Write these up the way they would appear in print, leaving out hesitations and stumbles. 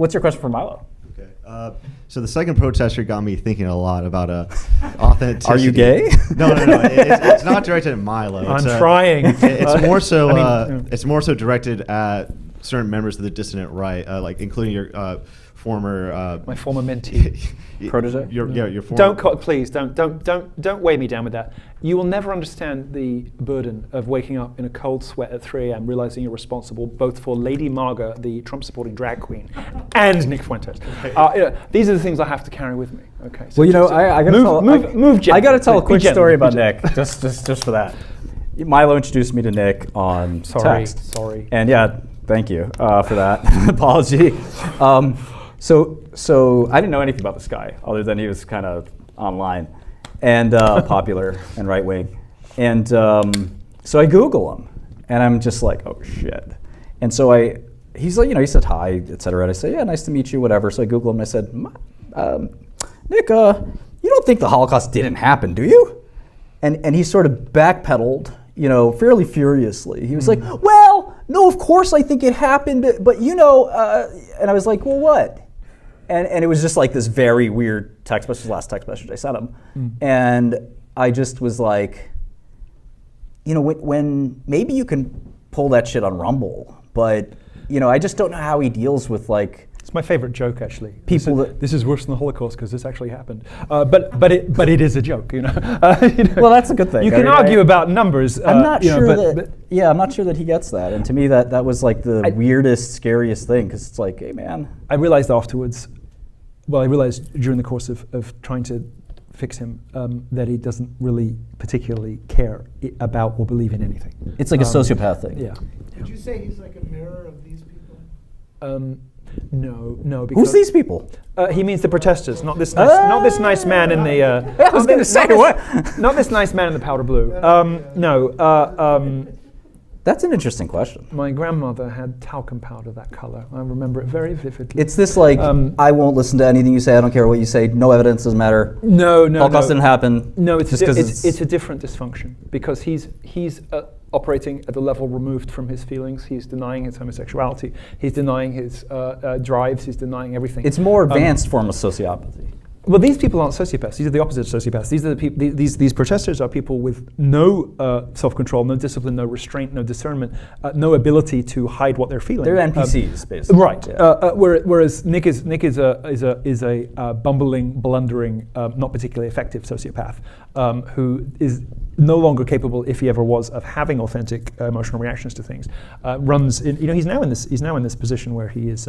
What's your question for Milo? Okay. So the second protester got me thinking a lot about authenticity. Are you gay? No. It's not directed at Milo. I'm trying. It's more so. It's more so directed at certain members of the dissident right, like including your former. My former mentee. Protege? Your former. Please don't weigh me down with that. You will never understand the burden of waking up in a cold sweat at 3 a.m. realizing you're responsible both for Lady Marga, the Trump-supporting drag queen, and Nick Fuentes. These are the things I have to carry with me. Okay. So well, I gotta tell a quick story about Nick, just for that. Milo introduced me to Nick on text. Sorry. And yeah, thank you for that apology. So I didn't know anything about this guy other than he was kind of online and popular and right wing. And so I Google him and I'm just like, oh shit. And so he's like, he said hi, et cetera. And I said, yeah, nice to meet you, whatever. So I Googled him and I said, Nick, you don't think the Holocaust didn't happen, do you? And he sort of backpedaled, fairly furiously. He was like, well, no, of course I think it happened, but and I was like, well, what? And it was just like this very weird text message, last text message I sent him. And I just was like, when maybe you can pull that shit on Rumble, but I just don't know how he deals with like. It's my favorite joke, actually. This is worse than the Holocaust because this actually happened. But it is a joke, Well, that's a good thing. You can argue about numbers. I'm not sure I'm not sure that he gets that. And to me, that was like the weirdest, scariest thing because it's like, hey, man. I realized afterwards. Well, I realized during the course of trying to fix him that he doesn't really particularly care about or believe in anything. It's like a sociopath thing. Yeah. Would you say he's like a mirror of these people? No. Because who's these people? He means the protesters, not this nice man in the. I was going to say what? Not this nice man in the powder blue. That's an interesting question. My grandmother had talcum powder that color. I remember it very vividly. It's this like, I won't listen to anything you say. I don't care what you say. No evidence doesn't matter. No. Holocaust didn't happen. No, it's a different dysfunction because he's operating at a level removed from his feelings. He's denying his homosexuality. He's denying his drives. He's denying everything. It's more advanced form of sociopathy. Well, these people aren't sociopaths. These are the opposite of sociopaths. These are the people. These protesters are people with no self-control, no discipline, no restraint, no discernment, no ability to hide what they're feeling. They're NPCs, basically. Right. Yeah. Whereas Nick is a bumbling, blundering, not particularly effective sociopath who is no longer capable, if he ever was, of having authentic emotional reactions to things. He's now in this position where he is.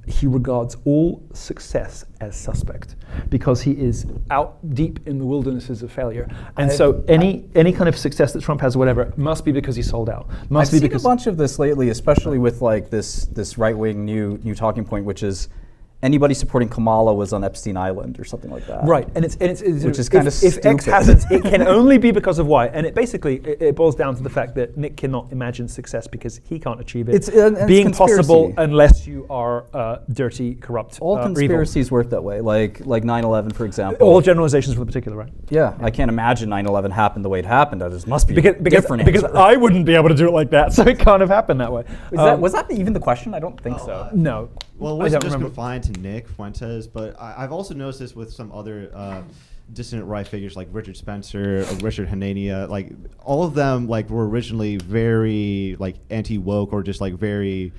He regards all success as suspect because he is out deep in the wildernesses of failure, and so any kind of success that Trump has, or whatever, must be because he sold out. I've seen a bunch of this lately, especially with like this right-wing new talking point, which is anybody supporting Kamala was on Epstein Island or something like that. Right, and it's which is kind of stupid. If X hasn't, it can only be because of Y, and it boils down to the fact that Nick cannot imagine success because he can't achieve it. It's being possible unless you are dirty, corrupt. All conspiracies work that way, like 9/11, for example. All generalizations for the particular, right? Yeah, I can't imagine 9/11 happened the way it happened. It must be different. Because I wouldn't be able to do it like that, so it can't have happened that way. Was that even the question? I don't think so. No. Well, it wasn't just confined to Nick Fuentes, but I've also noticed this with some other dissident right figures like Richard Spencer, or Richard Hanania. Like all of them, like were originally very like anti-woke or just like very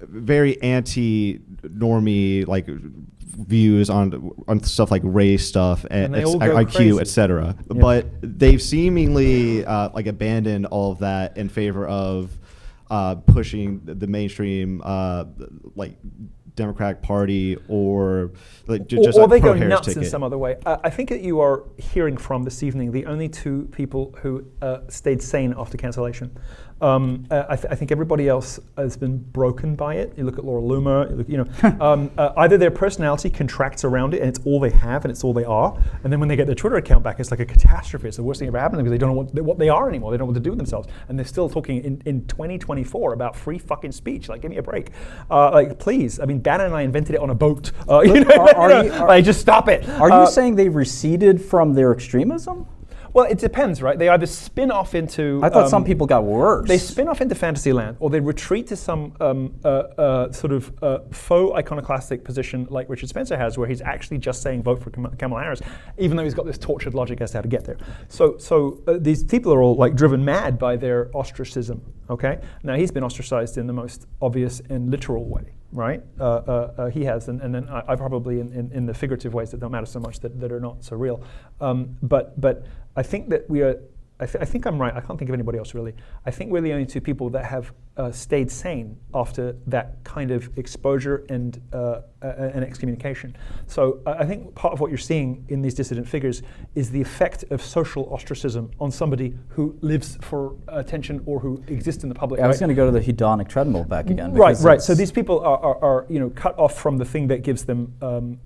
very anti-normie like views on stuff like race stuff and IQ, etc. Yeah. But they've seemingly like abandoned all of that in favor of pushing the mainstream like Democratic Party or like just or like they go pro-Harris nuts ticket. in some other way. I think that you are hearing from this evening the only two people who stayed sane after cancellation. I think everybody else has been broken by it. You look at Laura Loomer. Either their personality contracts around it and it's all they have and it's all they are, and then when they get their Twitter account back, it's like a catastrophe. It's the worst thing ever happened because they don't know what they are anymore. They don't know what to do with themselves, and they're still talking in 2024 about free fucking speech. Like, give me a break. Like, please. I mean, Bannon and I invented it on a boat. Just stop it. Are you saying they've receded from their extremism? Well, it depends, right? They either spin off into. I thought some people got worse. They spin off into Fantasyland, or they retreat to some sort of faux iconoclastic position like Richard Spencer has, where he's actually just saying vote for Kamala Harris, even though he's got this tortured logic as to how to get there. So these people are all like driven mad by their ostracism. Okay, now he's been ostracized in the most obvious and literal way, right? He has, and then I probably in the figurative ways that don't matter so much, that are not so real. But I think that we are. I think I'm right. I can't think of anybody else really. I think we're the only two people that have stayed sane after that kind of exposure and excommunication. So I think part of what you're seeing in these dissident figures is the effect of social ostracism on somebody who lives for attention or who exists in the public. I was going to go to the hedonic treadmill back again. Right. So these people are cut off from the thing that gives them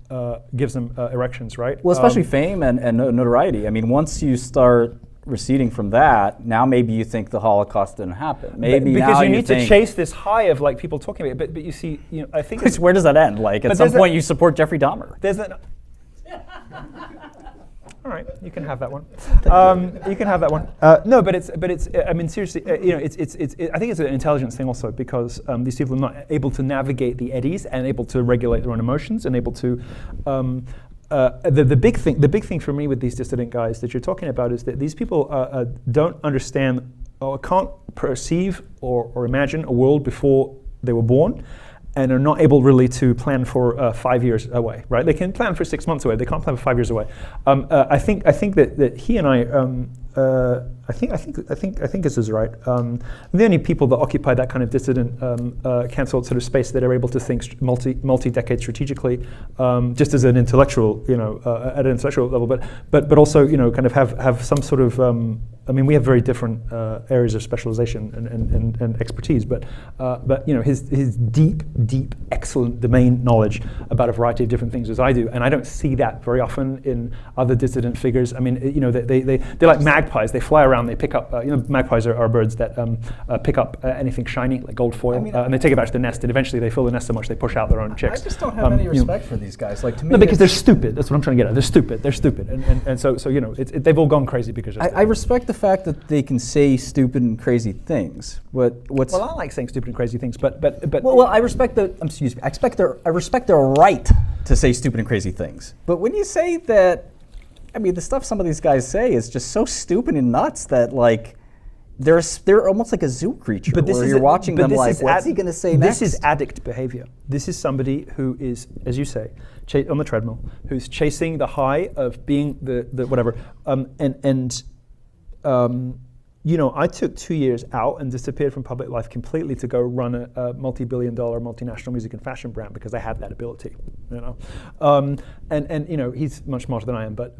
erections, right? Well, especially fame and notoriety. I mean, once you start receding from that, now maybe you think the Holocaust didn't happen. Maybe because now you need to think, chase this high of like people talking about it. But you see, I think where does that end? Like at some point you support Jeffrey Dahmer. There's that. All right, you can have that one. You can have that one. No, but it's. I mean, seriously, it's. I think it's an intelligence thing also, because these people are not able to navigate the eddies and able to regulate their own emotions and able to. The big thing for me with these dissident guys that you're talking about is that these people don't understand or can't perceive or imagine a world before they were born, and are not able really to plan for 5 years away. Right? They can plan for 6 months away. They can't plan for 5 years away. I think that he and I think this is right. The only people that occupy that kind of dissident, cancelled sort of space that are able to think multi-decade strategically, just as an intellectual, at an intellectual level, but also, kind of have some sort of. I mean, we have very different areas of specialization and expertise, but his deep, excellent domain knowledge about a variety of different things as I do, and I don't see that very often in other dissident figures. I mean, they're like magpies. They fly around. They pick up. Magpies are birds that pick up anything shiny, like gold foil, and they take it back to the nest. And eventually, they fill the nest so much they push out their own chicks. I just don't have any respect for these guys. Like to me, no, because they're stupid. That's what I'm trying to get at. They're stupid, and so they've all gone crazy because. I respect the fact that they can say stupid and crazy things. Well, I like saying stupid and crazy things, but. Well, I respect I respect their right to say stupid and crazy things. But when you say that, I mean, the stuff some of these guys say is just so stupid and nuts that like. They're almost like a zoo creature, where you're watching them like, what's he going to say next? This is addict behavior. This is somebody who is, as you say, on the treadmill, who's chasing the high of being the whatever. I took 2 years out and disappeared from public life completely to go run a multi-billion-dollar multinational music and fashion brand because I had that ability. He's much smarter than I am, but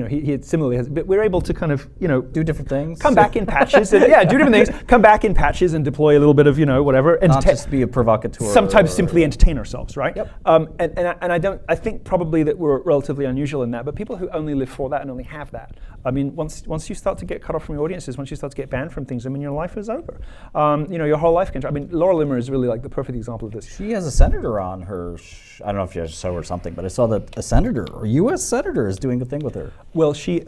he similarly has. But we're able to kind of do different things, come back in patches, and do different things, come back in patches and deploy a little bit of whatever, and not just be a provocateur. Sometimes simply entertain ourselves, right? Yep. I think probably that we're relatively unusual in that, but people who only live for that and only have that. I mean, once you start to get cut off from your audiences, once you start to get banned from things, I mean, your life is over. Your whole life can. I mean, Laura Loomer is really like the perfect example of this. She has a senator on her. I don't know if she has a show or something, but I saw that a senator or U.S. senator is doing a thing with her. Well, she